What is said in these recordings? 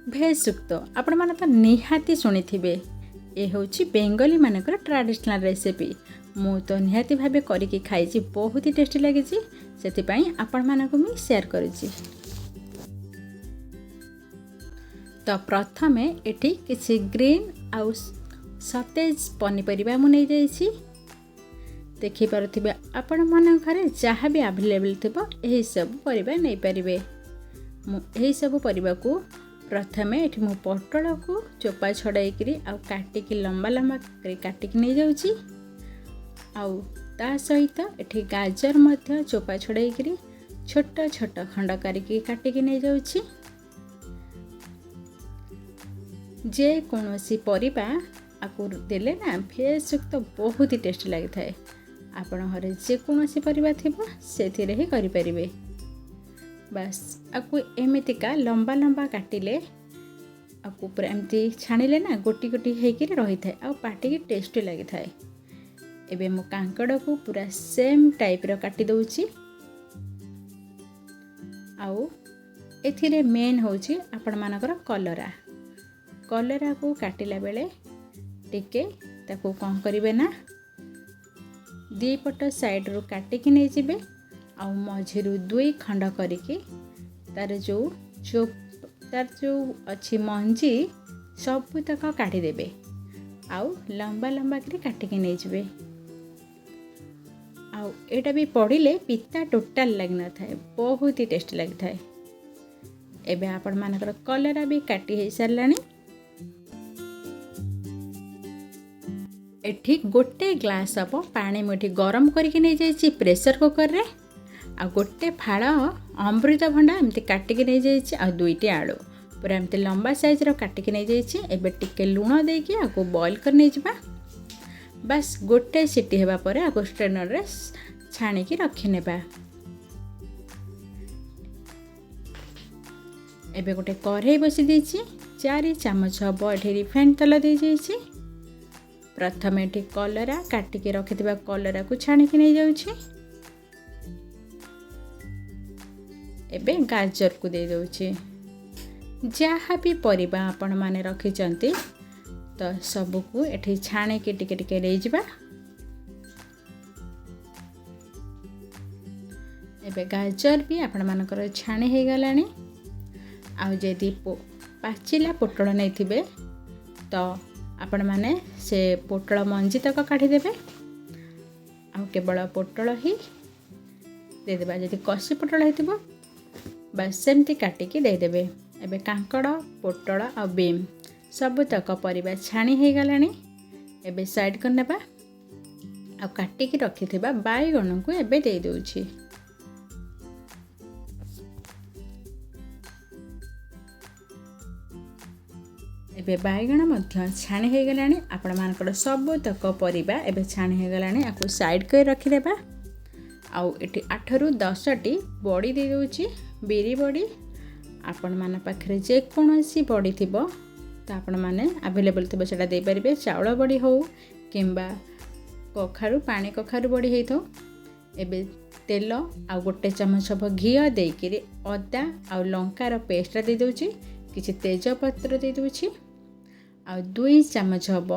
Veg ସୁକ୍ତ ଆପଣମାନେ ତ ନିହାତି ଶୁଣିଥିବେ। ଏ ହେଉଛି ବେଙ୍ଗଲୀ ମାନଙ୍କର ଟ୍ରାଡିସନାଲ୍ ରେସିପି। ମୁଁ ତ ନିହାତି ଭାବେ କରିକି ଖାଇଛି, ବହୁତ ହି ଟେଷ୍ଟି ଲାଗିଛି। ସେଥିପାଇଁ ଆପଣମାନଙ୍କୁ ମୁଁ ସେୟାର କରୁଛି। ତ ପ୍ରଥମେ ଏଠି କିଛି ଗ୍ରୀନ୍ ଆଉ ସତେଜ ପନିପରିବା ମୁଁ ନେଇଯାଇଛି। ଦେଖିପାରୁଥିବେ ଆପଣମାନଙ୍କ ଘରେ ଯାହା ବି ଆଭେଲେବଲ୍ ଥିବ ଏହିସବୁ ପରିବା ନେଇପାରିବେ। ମୁଁ ଏହିସବୁ ପରିବାକୁ ପ୍ରଥମେ ଏଠି ମୁଁ ପୋଟଳକୁ ଚୋପା ଛଡ଼ାଇକିରି ଆଉ କାଟିକି ଲମ୍ବା ଲମ୍ବା କରି କାଟିକି ନେଇଯାଉଛି। ଆଉ ତା ସହିତ ଏଠି ଗାଜର ମଧ୍ୟ ଚୋପା ଛଡ଼ାଇକିରି ଛୋଟ ଛୋଟ ଖଣ୍ଡ କରିକି କାଟିକି ନେଇଯାଉଛି। ଯେକୌଣସି ପରିବା ଆକୁ ଦେଲେ ନା ଭେଜ୍ ସୁକ୍ତ ବହୁତ ହି ଟେଷ୍ଟି ଲାଗିଥାଏ। ଆପଣ ଘରେ ଯେକୌଣସି ପରିବା ଥିବ ସେଥିରେ ହିଁ କରିପାରିବେ। ବାସ୍ ଆକୁ ଏମିତିକା ଲମ୍ବା ଲମ୍ବା କାଟିଲେ ଆକୁ ପୁରା ଏମିତି ଛାଣିଲେ ନା ଗୋଟି ଗୋଟି ହେଇକିରି ରହିଥାଏ ଆଉ ପାଟିକି ଟେଷ୍ଟି ଲାଗିଥାଏ। ଏବେ ମୁଁ କାଙ୍କଡ଼କୁ ପୁରା ସେମ୍ ଟାଇପ୍ର କାଟି ଦେଉଛି। ଆଉ ଏଥିରେ ମେନ୍ ହେଉଛି ଆପଣମାନଙ୍କର କଲରାକୁ କାଟିଲା ବେଳେ ଟିକେ ତାକୁ କ'ଣ କରିବେ ନା ଦୁଇ ପଟ ସାଇଡ଼ରୁ କାଟିକି ନେଇଯିବେ। ଆଉ ମଝିରୁ 2 ଖଣ୍ଡ କରିକି ତାର ଯେଉଁ ଅଛି ମଞ୍ଜି ସବୁତକ କାଟିଦେବେ। ଆଉ ଲମ୍ବା ଲମ୍ବା କରି କାଟିକି ନେଇଯିବେ। ଆଉ ଏଇଟା ବି ପଡ଼ିଲେ ପିତା ଟୋଟାଲ ଲାଗିନଥାଏ, ବହୁତ ହି ଟେଷ୍ଟି ଲାଗିଥାଏ। ଏବେ ଆପଣମାନଙ୍କର କଲରା ବି କାଟି ହେଇସାରିଲାଣି। ଏଠି 1 ଗ୍ଲାସ୍ ହେବ ପାଣି ମୁଁ ଏଠି ଗରମ କରିକି ନେଇଯାଇଛି ପ୍ରେସର କୁକରରେ। ଆଉ 1 ଫାଳ ଅମୃତଭଣ୍ଡା ଏମିତି କାଟିକି ନେଇଯାଇଛି। ଆଉ 2ଟି ଆଳୁ ପୁରା ଏମିତି ଲମ୍ବା ସାଇଜ୍ର କାଟିକି ନେଇଯାଇଛି। ଏବେ ଟିକେ ଲୁଣ ଦେଇକି ଆକୁ ବଏଲ୍ କରି ନେଇଯିବା। ବାସ୍ 1 ସିଟି ହେବା ପରେ ଆକୁ ଷ୍ଟ୍ରେନରରେ ଛାଣିକି ରଖିନେବା। ଏବେ ଗୋଟେ କଢ଼େଇ ବସି ଦେଇଛି। 4 ଚାମଚ ହେବ ଏଠି ରିଫାଇଣ୍ଡ ତେଲ ଦେଇଯାଇଛି। ପ୍ରଥମେ ଏଠି କଲରା କାଟିକି ରଖିଥିବା କଲରାକୁ ଛାଣିକି ନେଇଯାଉଛି। ଏବେ ଗାଜରକୁ ଦେଇଦେଉଛି। ଯାହା ବି ପରିବା ଆପଣମାନେ ରଖିଛନ୍ତି ତ ସବୁକୁ ଏଠି ଛାଣିକି ଟିକେ ଟିକେ ନେଇଯିବା। ଏବେ ଗାଜର ବି ଆପଣମାନଙ୍କର ଛାଣି ହେଇଗଲାଣି। ଆଉ ଯଦି ପାଚିଲା ପୋଟଳ ନେଇଥିବେ ତ ଆପଣମାନେ ସେ ପୋଟଳ ମଞ୍ଜି ତକ କାଢ଼ିଦେବେ। ଆଉ କେବଳ ପୋଟଳ ହିଁ ଦେଇଦେବା। ଯଦି କଷି ପୋଟଳ ହେଇଥିବ ବାସ୍ ସେମିତି କାଟିକି ଦେଇଦେବେ। ଏବେ କାଙ୍କଡ଼, ପୋଟଳ ଆଉ ବିମ୍ ସବୁତକ ପରିବା ଛାଣି ହେଇଗଲାଣି। ଏବେ ସାଇଡ଼୍ କରିନେବା। ଆଉ କାଟିକି ରଖିଥିବା ବାଇଗଣକୁ ଏବେ ଦେଇଦେଉଛି। ଏବେ ବାଇଗଣ ମଧ୍ୟ ଛାଣି ହେଇଗଲାଣି। ଆପଣମାନଙ୍କର ସବୁତକ ପରିବା ଏବେ ଛାଣି ହେଇଗଲାଣି। ଆକୁ ସାଇଡ଼୍ କରି ରଖିଦେବା। ଆଉ ଏଠି 8ରୁ 10ଟି ବଡ଼ି ଦେଇଦେଉଛି, ବିରି ବଡ଼ି। ଆପଣମାନଙ୍କ ପାଖରେ ଯେକୌଣସି ବଡ଼ି ଥିବ ତ ଆପଣମାନେ ଆଭେଲେବଲ୍ ଥିବ ସେଇଟା ଦେଇପାରିବେ। ଚାଉଳ ବଡ଼ି ହେଉ କିମ୍ବା ପାଣି କଖାରୁ ବଡ଼ି ହେଇଥାଉ। ଏବେ ତେଲ ଆଉ 1 ଚାମଚ ହେବ ଘିଅ ଦେଇକିରି ଅଦା ଆଉ ଲଙ୍କାର ପେଷ୍ଟଟା ଦେଇଦେଉଛି। କିଛି ତେଜପତ୍ର ଦେଇଦେଉଛି। ଆଉ 2 ଚାମଚ ହେବ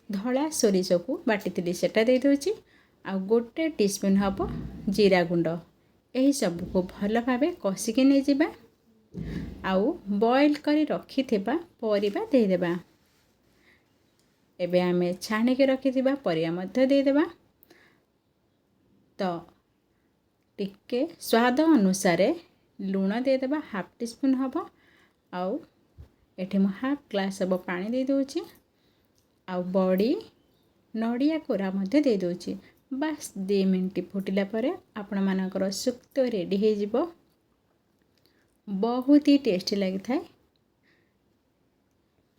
ଧଳା ସୋରିଷକୁ ବାଟିଥିଲି ସେଟା ଦେଇଦେଉଛି। ଆଉ 1 ଟିସ୍ପୁନ୍ ହେବ ଜିରା ଗୁଣ୍ଡ। ଏହିସବୁକୁ ଭଲ ଭାବେ କଷିକି ନେଇଯିବା। ଆଉ ବଏଲ୍ କରି ରଖିଥିବା ପରିବା ଦେଇଦେବା। ଏବେ ଆମେ ଛାଣିକି ରଖିଥିବା ପରିବା ମଧ୍ୟ ଦେଇଦେବା। ତ ଟିକେ ସ୍ୱାଦ ଅନୁସାରେ ଲୁଣ ଦେଇଦେବା, 1/2 ଟିସ୍ପୁନ୍ ହେବ। ଆଉ ଏଠି ମୁଁ 1/2 ଗ୍ଲାସ୍ ହେବ ପାଣି ଦେଇଦେଉଛି। ଆଉ ବଡ଼ି, ନଡ଼ିଆ କୋରା ମଧ୍ୟ ଦେଇଦେଉଛି। ବାସ୍ 2 ମିନିଟ୍ ଫୁଟିଲା ପରେ ଆପଣମାନଙ୍କର ସୁକ୍ତ ରେଡ଼ି ହେଇଯିବ। ବହୁତ ହି ଟେଷ୍ଟି ଲାଗିଥାଏ।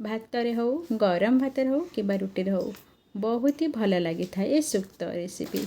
ଭାତରେ ହେଉ, ଗରମ ଭାତରେ ହେଉ କିମ୍ବା ରୁଟିରେ ହେଉ ବହୁତ ହି ଭଲ ଲାଗିଥାଏ ଏ ସୁକ୍ତ ରେସିପି।